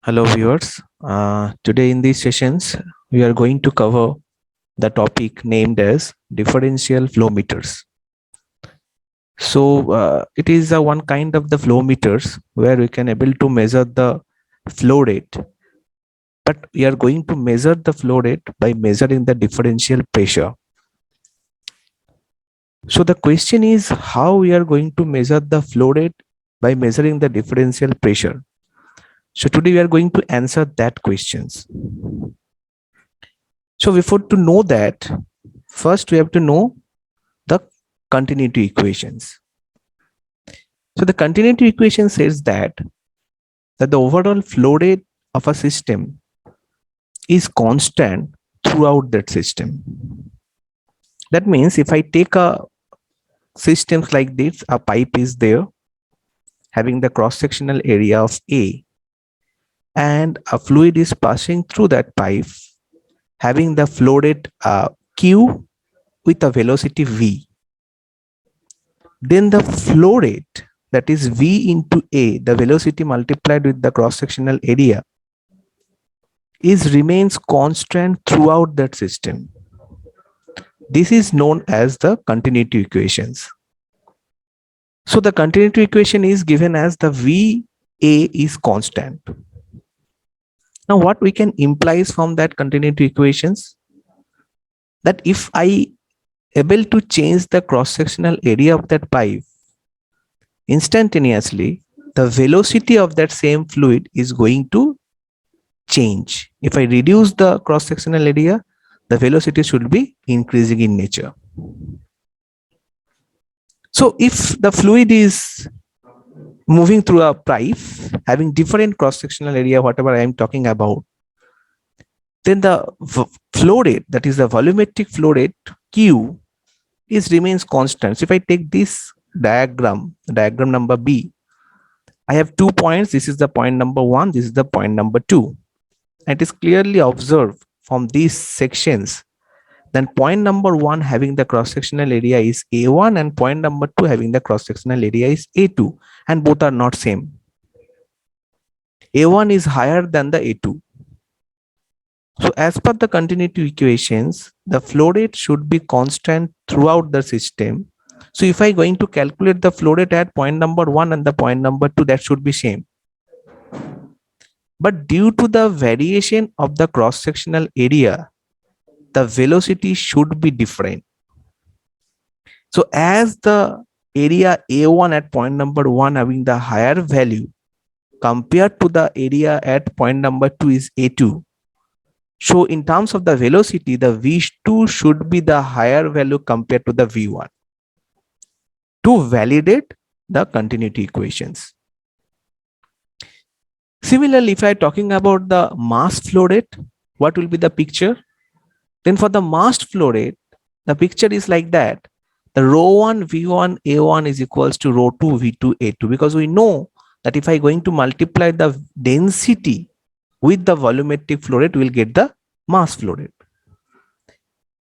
Hello viewers. Today in these sessions, we are going to cover the topic named as differential flow meters. So it is one kind of the flow meters where we can able to measure the flow rate, but we are going to measure the flow rate by measuring the differential pressure. So the question is how we are going to measure the flow rate by measuring the differential pressure. So today we are going to answer that questions. So before to know that, first we have to know the continuity equations. So the continuity equation says that the overall flow rate of a system is constant throughout that system. That means if I take a systems like this, a pipe is there having the cross-sectional area of A, and a fluid is passing through that pipe having the flow rate Q with a velocity V. Then the flow rate, that is V into A, the velocity multiplied with the cross-sectional area, remains constant throughout that system. This is known as the continuity equations. So the continuity equation is given as the VA is constant. Now what we can imply from that continuity equations, that if I able to change the cross-sectional area of that pipe, instantaneously the velocity of that same fluid is going to change. If I reduce the cross-sectional area, the velocity should be increasing in nature. So if the fluid is moving through a pipe having different cross-sectional area, whatever I am talking about, then the flow rate, that is the volumetric flow rate Q, remains constant. So if I take this diagram number B, I have 2 points. This is the point number 1, this is the point number 2. And it is clearly observed from these sections, then point number 1 having the cross-sectional area is A1 and point number 2 having the cross-sectional area is A2, and both are not same. A1 is higher than the A2. So as per the continuity equations, the flow rate should be constant throughout the system. So if I going to calculate the flow rate at point number 1 and the point number 2, that should be same. But due to the variation of the cross-sectional area, the velocity should be different. So as the area A1 at point number 1 having the higher value compared to the area at point number 2 is A2. So in terms of the velocity, the V2 should be the higher value compared to the V1 to validate the continuity equations. Similarly, if I am talking about the mass flow rate, what will be the picture? Then for the mass flow rate, the picture is like that. The ρ1 V1 A1 is equals to ρ2 V2 A2, because we know that if I going to multiply the density with the volumetric flow rate, we will get the mass flow rate.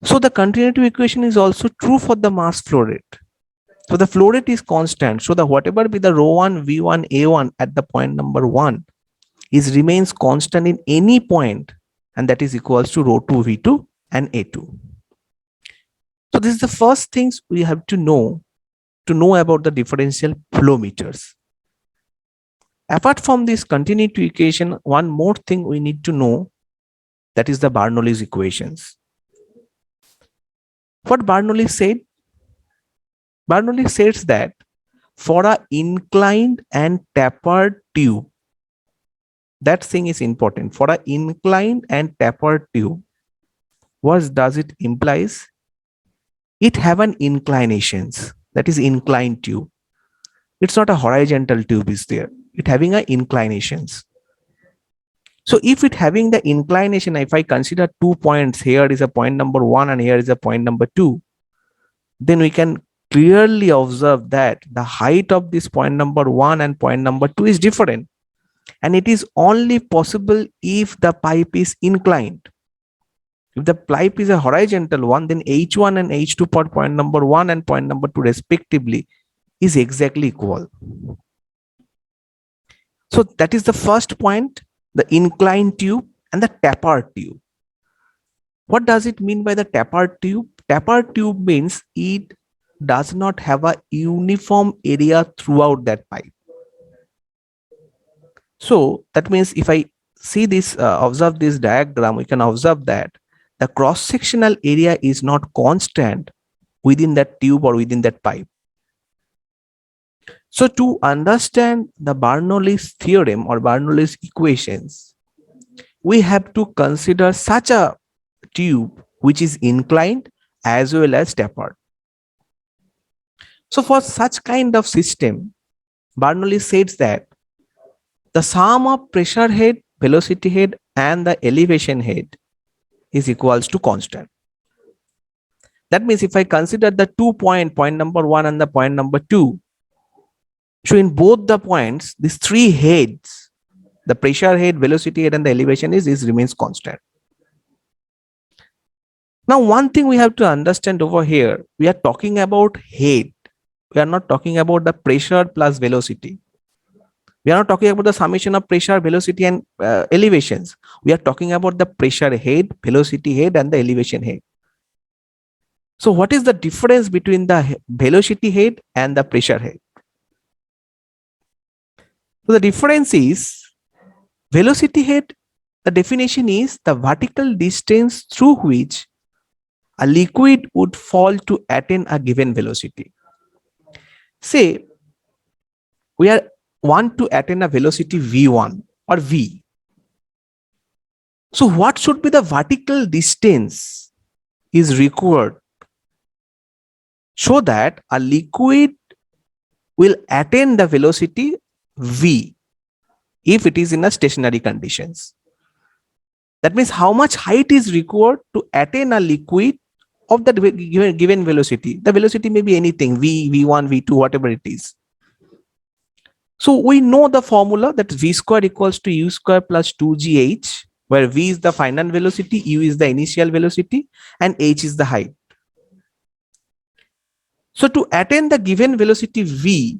So the continuity equation is also true for the mass flow rate. So the flow rate is constant. So the whatever be the ρ1 V1 A1 at the point number 1 remains constant in any point, and that is equals to ρ2 V2 and A2. So this is the first things we have to know about the differential flow meters. Apart from this continuity equation, one more thing we need to know, that is the Bernoulli's equations. What Bernoulli said? Bernoulli says that for an inclined and tapered tube, that thing is important. For an inclined and tapered tube, what does it implies? It have an inclinations, that is inclined tube. It's not a horizontal tube is there. It having a inclinations. So if it having the inclination, if I consider 2 points, here is a point number 1 and here is a point number 2, then we can clearly observe that the height of this point number 1 and point number 2 is different, and it is only possible if the pipe is inclined. If the pipe is a horizontal one, then H1 and H2 for point number 1 and point number 2 respectively is exactly equal. So that is the first point. the inclined tube, and the tapered tube. What does it mean by the tapered tube? Tapered tube means it does not have a uniform area throughout that pipe. So that means if I see this, observe this diagram, we can observe that the cross-sectional area is not constant within that tube or within that pipe. So to understand the Bernoulli's theorem or Bernoulli's equations, we have to consider such a tube which is inclined as well as tapered. So for such kind of system, Bernoulli says that the sum of pressure head, velocity head, and the elevation head is equals to constant. That means if I consider the 2 point number 1 and the point number 2, so in both the points, these three heads, the pressure head, velocity head, and the elevation is remains constant. Now, one thing we have to understand over here, we are talking about head. We are not talking about the pressure plus velocity. We are not talking about the summation of pressure, velocity, and elevations. We are talking about the pressure head, velocity head, and the elevation head. So what is the difference between the velocity head and the pressure head? So the difference is velocity head, the definition is the vertical distance through which a liquid would fall to attain a given velocity. Say we want to attain a velocity v1 or v. So what should be the vertical distance is required so that a liquid will attain the velocity v if it is in a stationary conditions. That means how much height is required to attain a liquid of that given velocity. The velocity may be anything, v, v1, v2, whatever it is. So we know the formula, that v square equals to u square plus 2gh, where v is the final velocity, u is the initial velocity, and h is the height. So to attain the given velocity v,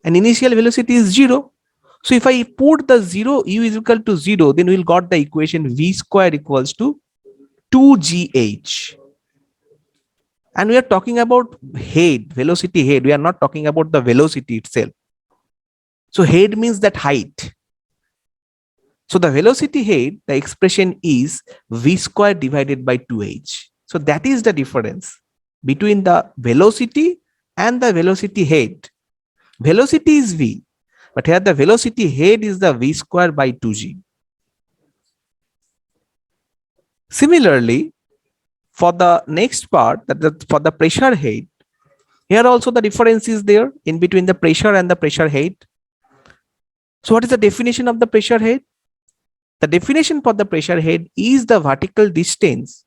and initial velocity is 0. So if I put the 0, u is equal to 0, then we'll got the equation v square equals to 2gh. And we are talking about head, velocity head. We are not talking about the velocity itself. So head means that height. So the velocity head, the expression is v square divided by 2h. So that is the difference between the velocity and the velocity head. Velocity is v, but here the velocity head is the v square by 2g. Similarly, for the next part, for the pressure head, here also the difference is there in between the pressure and the pressure head. So what is the definition of the pressure head? The definition for the pressure head is the vertical distance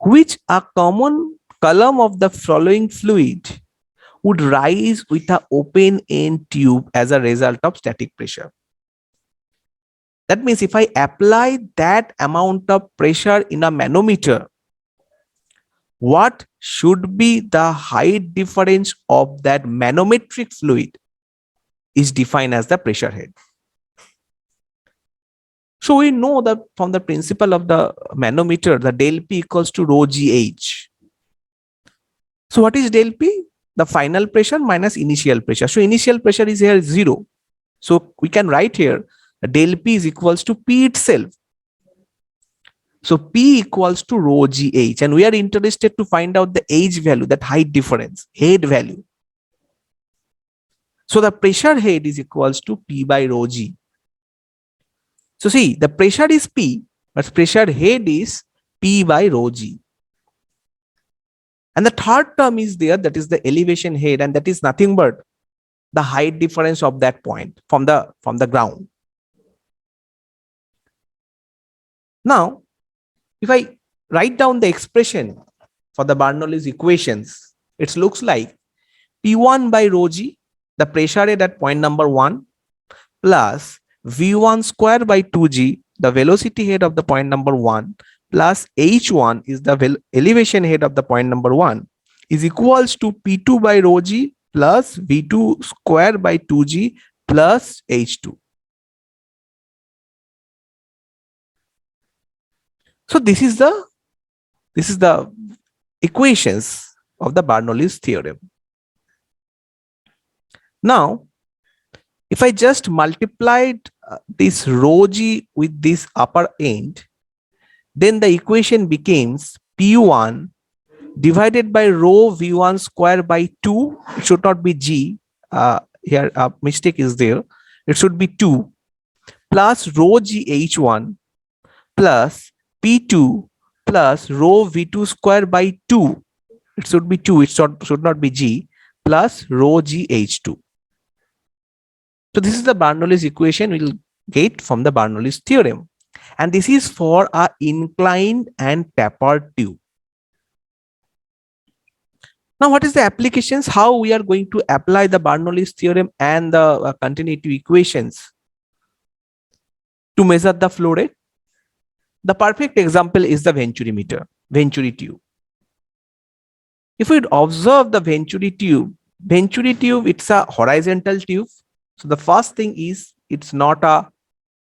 which a common column of the flowing fluid would rise with an open end tube as a result of static pressure. That means if I apply that amount of pressure in a manometer, what should be the height difference of that manometric fluid is defined as the pressure head. So we know that from the principle of the manometer, the del P equals to rho gh. So what is del P? The final pressure minus initial pressure. So initial pressure is here 0. So we can write here del P is equals to P itself. So P equals to rho gh, and we are interested to find out the h value, that height difference, head value. So the pressure head is equals to P by rho g. So see, the pressure is P, but pressure head is P by rho g. And the third term is there, that is the elevation head, and that is nothing but the height difference of that point from the ground. Now, if I write down the expression for the Bernoulli's equations, it looks like P1 by rho g, the pressure head at point number 1, plus V1 square by 2g, the velocity head of the point number 1, plus H1 is the elevation head of the point number 1, is equals to P2 by rho g plus V2 square by 2g plus H2. So this is the equations of the Bernoulli's theorem. Now, if I just multiplied this rho g with this upper end, then the equation becomes P1 divided by rho V1 square by 2. It should not be G. Here a mistake is there. It should be 2 plus rho G H1 plus P2 plus rho V2 square by 2. It should be 2. It should not be G plus rho G H2. So this is the Bernoulli's equation we will get from the Bernoulli's theorem. And this is for a inclined and tapered tube. Now, what is the applications? How we are going to apply the Bernoulli's theorem and the continuity equations to measure the flow rate? The perfect example is the Venturi tube. If we observe the Venturi tube, it's a horizontal tube. So the first thing is it's not a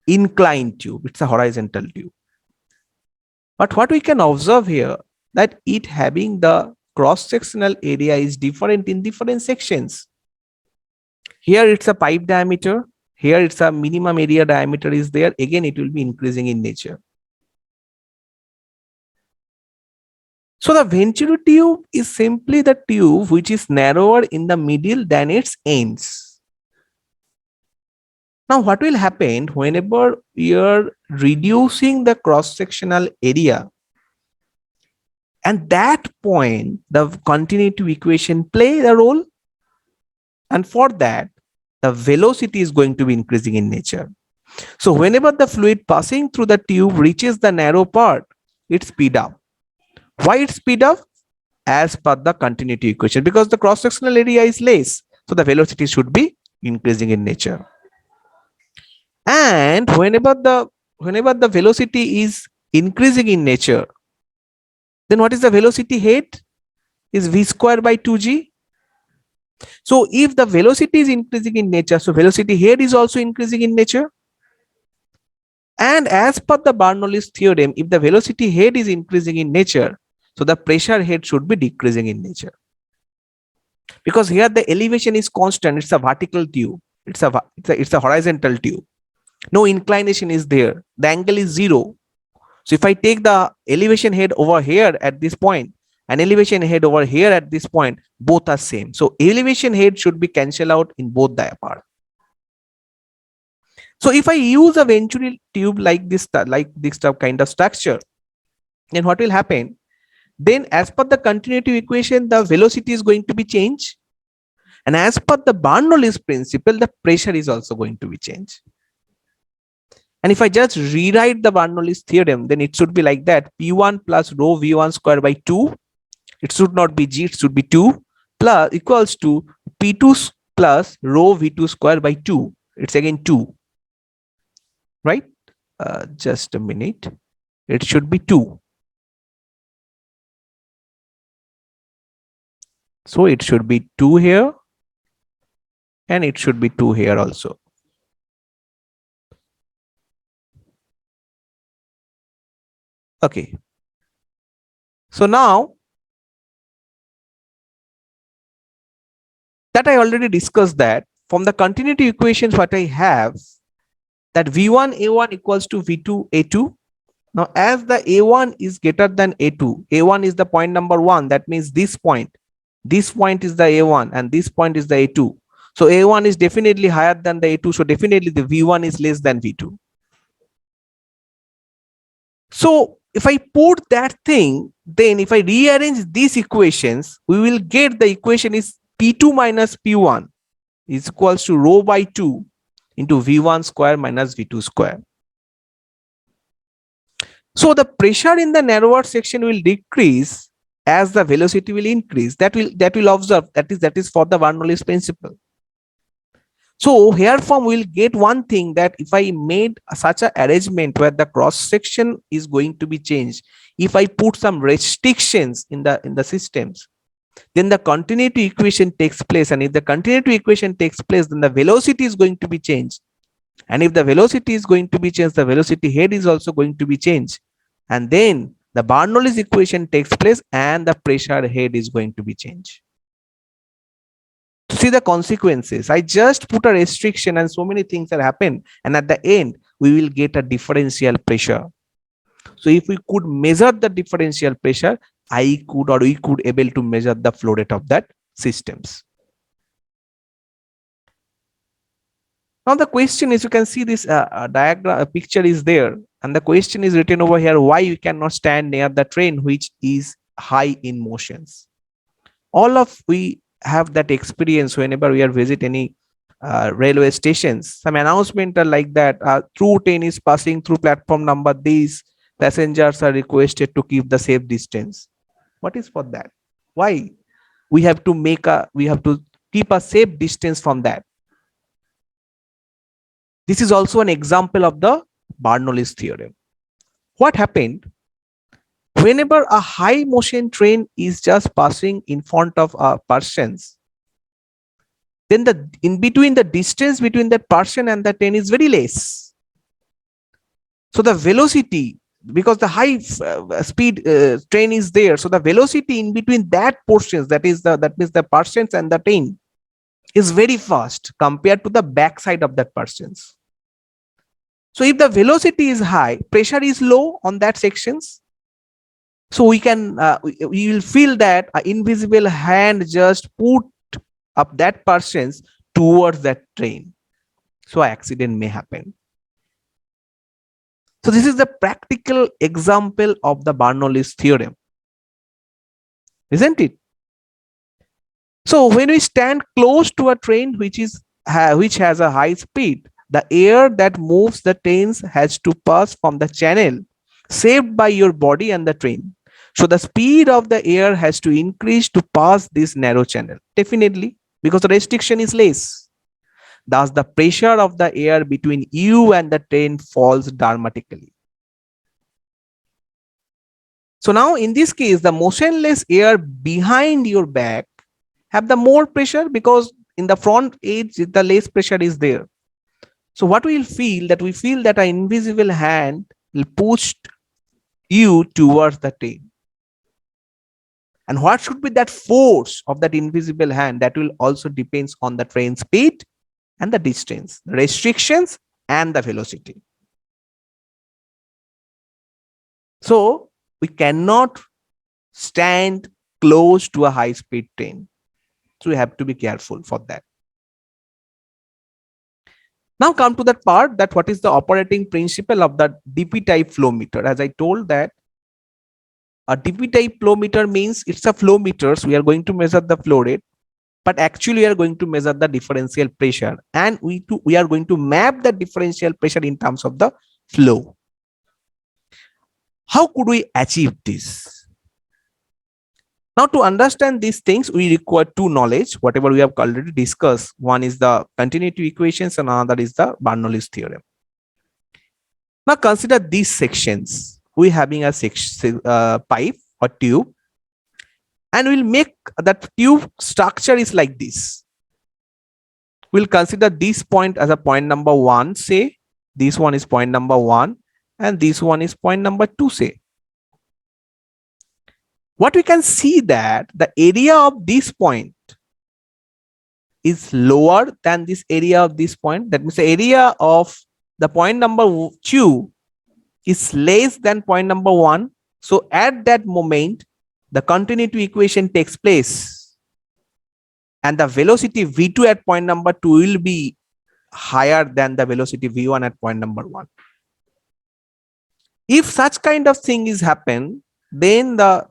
inclined tube, it's a horizontal tube. But what we can observe here, that it having the cross-sectional area is different in different sections. Here it's a pipe diameter, here it's a minimum area diameter is there. Again, it will be increasing in nature. So the Venturi tube is simply the tube which is narrower in the middle than its ends. Now, what will happen whenever we are reducing the cross-sectional area? And that point, the continuity equation play the role. And for that, the velocity is going to be increasing in nature. So whenever the fluid passing through the tube reaches the narrow part, it speed up. Why it speed up? As per the continuity equation, because the cross-sectional area is less. So the velocity should be increasing in nature. And whenever the velocity is increasing in nature, then what is the velocity head? Is v square by 2g. So if the velocity is increasing in nature, so velocity head is also increasing in nature. And as per the Bernoulli's theorem, if the velocity head is increasing in nature, so the pressure head should be decreasing in nature. Because here the elevation is constant, it's a vertical tube, it's a horizontal tube. No inclination is there, the angle is 0. So if I take the elevation head over here at this point and elevation head over here at this point, both are same. So elevation head should be cancelled out in both the part. So if I use a Venturi tube like this kind of structure, then what will happen? Then as per the continuity equation, the velocity is going to be changed. And as per the Bernoulli's principle, the pressure is also going to be changed. And if I just rewrite the Bernoulli's theorem, then it should be like that: P1 plus rho V1 square by 2. It should not be G, it should be 2 plus equals to P2 plus rho V2 square by 2. It's again 2, right? Just a minute. It should be 2. So it should be 2 here and it should be 2 here also. Okay. So now that I already discussed, that from the continuity equations what I have, that V1 A1 equals to V2 A2. Now as the A1 is greater than A2, A1 is the point number 1, that means this point is the A1 and this point is the A2. So A1 is definitely higher than the A2, so definitely the V1 is less than V2. So if I put that thing, then if I rearrange these equations, we will get the equation is P2 minus P1 is equals to rho by 2 into V1 square minus V2 square. So the pressure in the narrower section will decrease as the velocity will increase. That will observe, that is for the Bernoulli's principle. So here from we will get one thing, that if I made such an arrangement where the cross section is going to be changed, if I put some restrictions in the systems, then the continuity equation takes place. And if the continuity equation takes place, then the velocity is going to be changed. And if the velocity is going to be changed, the velocity head is also going to be changed. and then the Bernoulli's equation takes place and the pressure head is going to be changed. To see the consequences, I just put a restriction and so many things that happen, and at the end we will get a differential pressure. So if we could measure the differential pressure, I could or we could able to measure the flow rate of that systems. Now the question is, you can see this diagram, a picture is there, and the question is written over here: why you cannot stand near the train which is high in motions? All of we have that experience whenever we are visit any railway stations. Some announcement are like that: through train is passing through platform number these, passengers are requested to keep the safe distance. What is for that? Why we have to keep a safe distance from that? This is also an example of the Bernoulli's theorem. What happened whenever a high motion train is just passing in front of a persons, then the in between the distance between that person and the train is very less. So the velocity, because the high speed train is there, so the velocity in between that portions, that means the persons and the train, is very fast compared to the backside of that persons. So if the velocity is high, pressure is low on that sections. So we will feel that an invisible hand just put up that persons towards that train. So accident may happen. So this is the practical example of the Bernoulli's theorem, isn't it? So when we stand close to a train which has a high speed, the air that moves the trains has to pass from the channel saved by your body and the train. So the speed of the air has to increase to pass this narrow channel, definitely, because the restriction is less. Thus, the pressure of the air between you and the train falls dramatically. So now in this case, the motionless air behind your back have the more pressure, because in the front edge, the less pressure is there. So what we feel that an invisible hand will push you towards the train. And what should be that force of that invisible hand? That will also depends on the train speed and the distance, the restrictions and the velocity. So we cannot stand close to a high speed train. So we have to be careful for that. Now come to that part, that what is the operating principle of the DP type flow meter. As I told that a DP type flow meter means it's a flow meter. So we are going to measure the flow rate, but actually we are going to measure the differential pressure, and we are going to map the differential pressure in terms of the flow. How could we achieve this? Now, to understand these things, we require two knowledge, whatever we have already discussed. One is the continuity equations and another is the Bernoulli's theorem. Now, consider these sections. We having a pipe or tube, and we'll make that tube structure is like this. We'll consider this point as a point number 1, say. This one is point number 1, and this one is point number 2, say. What we can see that the area of this point is lower than this area of this point. That means the area of the point number 2 is less than point number 1. So at that moment, the continuity equation takes place, and the velocity v2 at point number 2 will be higher than the velocity v1 at point number 1. If such kind of thing is happen, then the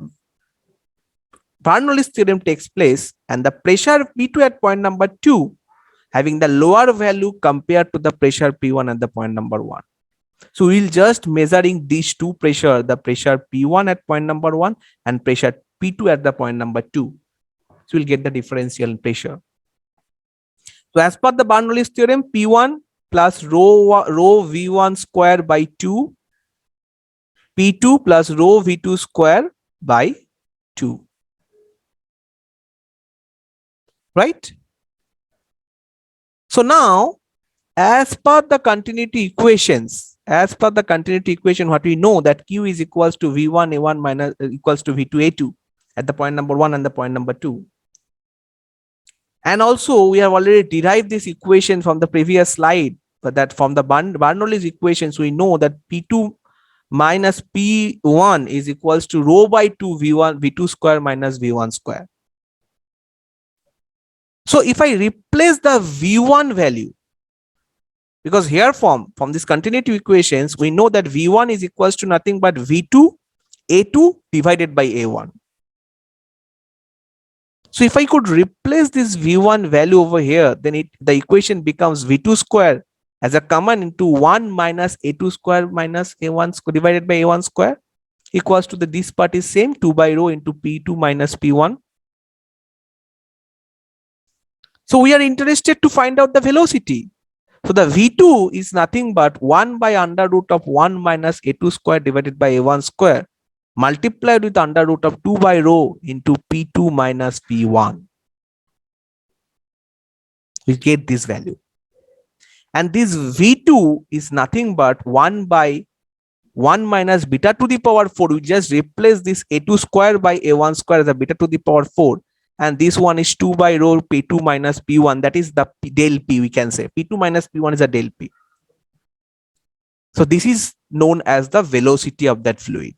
Bernoulli's theorem takes place, and the pressure P2 at point number 2 having the lower value compared to the pressure P1 at the point number 1. So we'll just measuring these two pressure, the pressure P1 at point number 1 and pressure P2 at the point number 2. So we'll get the differential pressure. So as per the Bernoulli's theorem, P1 plus rho V1 square by 2, P2 plus rho V2 square by 2. Right? So now, as per the continuity equations, as per the continuity equation, what we know that Q is equals to V1 A1 minus equals to V2 A2 at the point number 1 and the point number 2. And also we have already derived this equation from the previous slide, but that from the Bernoulli's equations, we know that P2 minus P1 is equals to rho by 2 V1 V2 square minus V1 square. So if I replace the V1 value, because here from this continuity equations, we know that V1 is equals to nothing but V2 A2 divided by A1. So if I could replace this V1 value over here, then the equation becomes V2 square as a common into 1 minus A2 square minus A1 square divided by A1 square equals to this part is same 2 by rho into P2 minus P1. So we are interested to find out the velocity. So the V2 is nothing but 1 by under root of 1 minus A2 square divided by A1 square multiplied with under root of 2 by rho into P2 minus P1. We get this value. And this V2 is nothing but 1 by 1 minus beta to the power 4. We just replace this A2 square by A1 square as a beta to the power 4. And this one is 2 by rho P2 minus P1. That is the del P, we can say. P2 minus P1 is a del P. So this is known as the velocity of that fluid.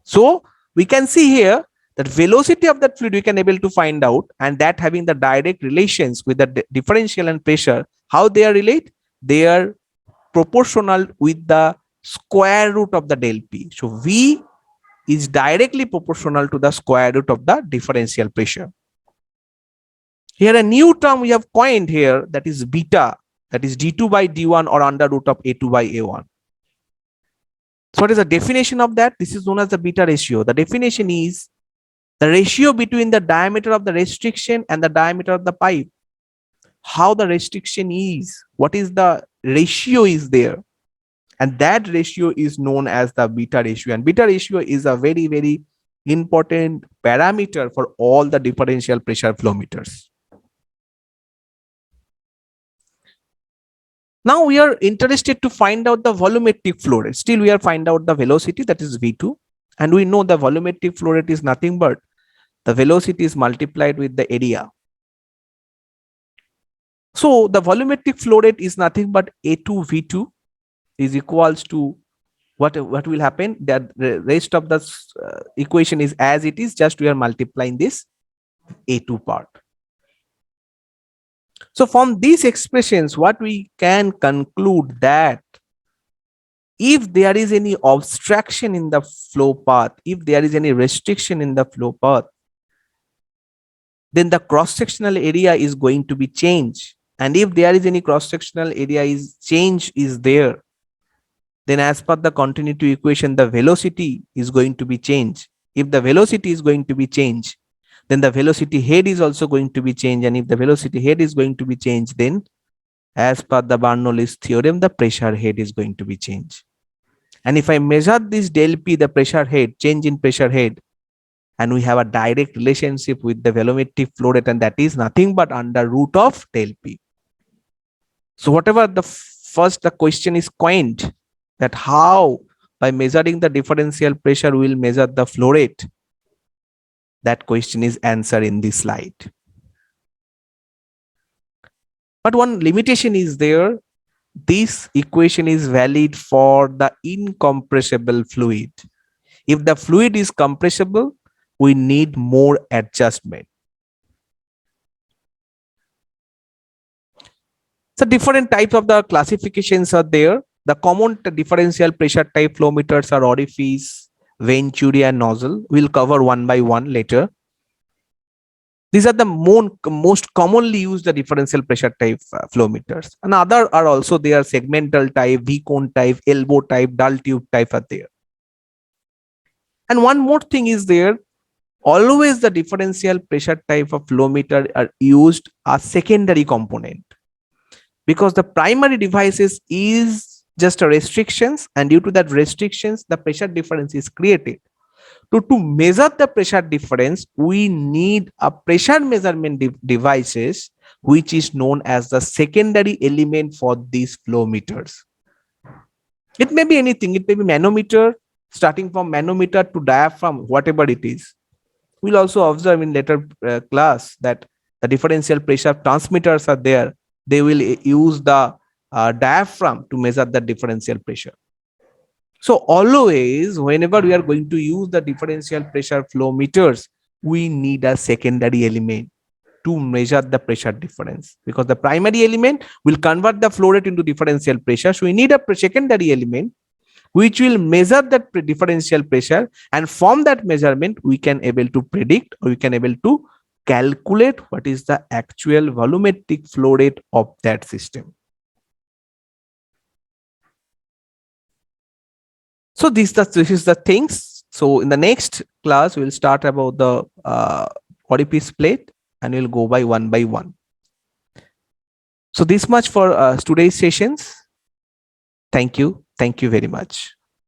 So we can see here that velocity of that fluid we can able to find out, and that having the direct relations with the differential and pressure. How they are relate? They are proportional with the square root of the del P. So V is directly proportional to the square root of the differential pressure. Here a new term we have coined here, that is beta, that is d2 by d1 or under root of a2 by a1. So what is the definition of that? This is known as the beta ratio. The definition is the ratio between the diameter of the restriction and the diameter of the pipe. How the restriction is, what is the ratio is there, and that ratio is known as the beta ratio. And beta ratio is a very, very important parameter for all the differential pressure flow meters. Now we are interested to find out the volumetric flow rate. Still we are find out the velocity, that is V2, and we know the volumetric flow rate is nothing but the velocity is multiplied with the area. So the volumetric flow rate is nothing but A2 V2 is equals to what will happen, that the rest of the equation is as it is, just we are multiplying this A2 part. So from these expressions, what we can conclude that if there is any obstruction in the flow path, if there is any restriction in the flow path, then the cross-sectional area is going to be changed. And if there is any cross-sectional area is change is there, then as per the continuity equation, the velocity is going to be changed. If the velocity is going to be changed, then the velocity head is also going to be changed. And if the velocity head is going to be changed, then as per the Bernoulli's theorem, the pressure head is going to be changed. And if I measure this del P, the pressure head, change in pressure head, and we have a direct relationship with the volumetric flow rate, and that is nothing but under root of del P. So whatever the first the question is coined, that how by measuring the differential pressure we will measure the flow rate, that question is answered in this slide. But one limitation is there. This equation is valid for the incompressible fluid. If the fluid is compressible, we need more adjustment. So different types of the classifications are there. The common differential pressure type flow meters are orifice, venturi, and nozzle. We'll cover one by one later. These are the most commonly used the differential pressure type flow meters. And other are also there: segmental type, V-cone type, elbow type, dull tube type are there. And one more thing is there: always the differential pressure type of flow meter are used as secondary component, because the primary devices is just a restrictions, and due to that restrictions, the pressure difference is created. To measure the pressure difference, we need a pressure measurement devices, which is known as the secondary element for these flow meters. It may be anything. It may be manometer, starting from manometer to diaphragm, whatever it is. We'll also observe in later class that the differential pressure transmitters are there. They will use the diaphragm to measure the differential pressure. So always, whenever we are going to use the differential pressure flow meters, we need a secondary element to measure the pressure difference, because the primary element will convert the flow rate into differential pressure. So we need a secondary element which will measure that differential pressure, and from that measurement we can able to predict, or we can able to calculate what is the actual volumetric flow rate of that system. So this is the things. So in the next class we will start about the orifice plate, and we'll go by one. So this much for today's sessions. Thank you very much.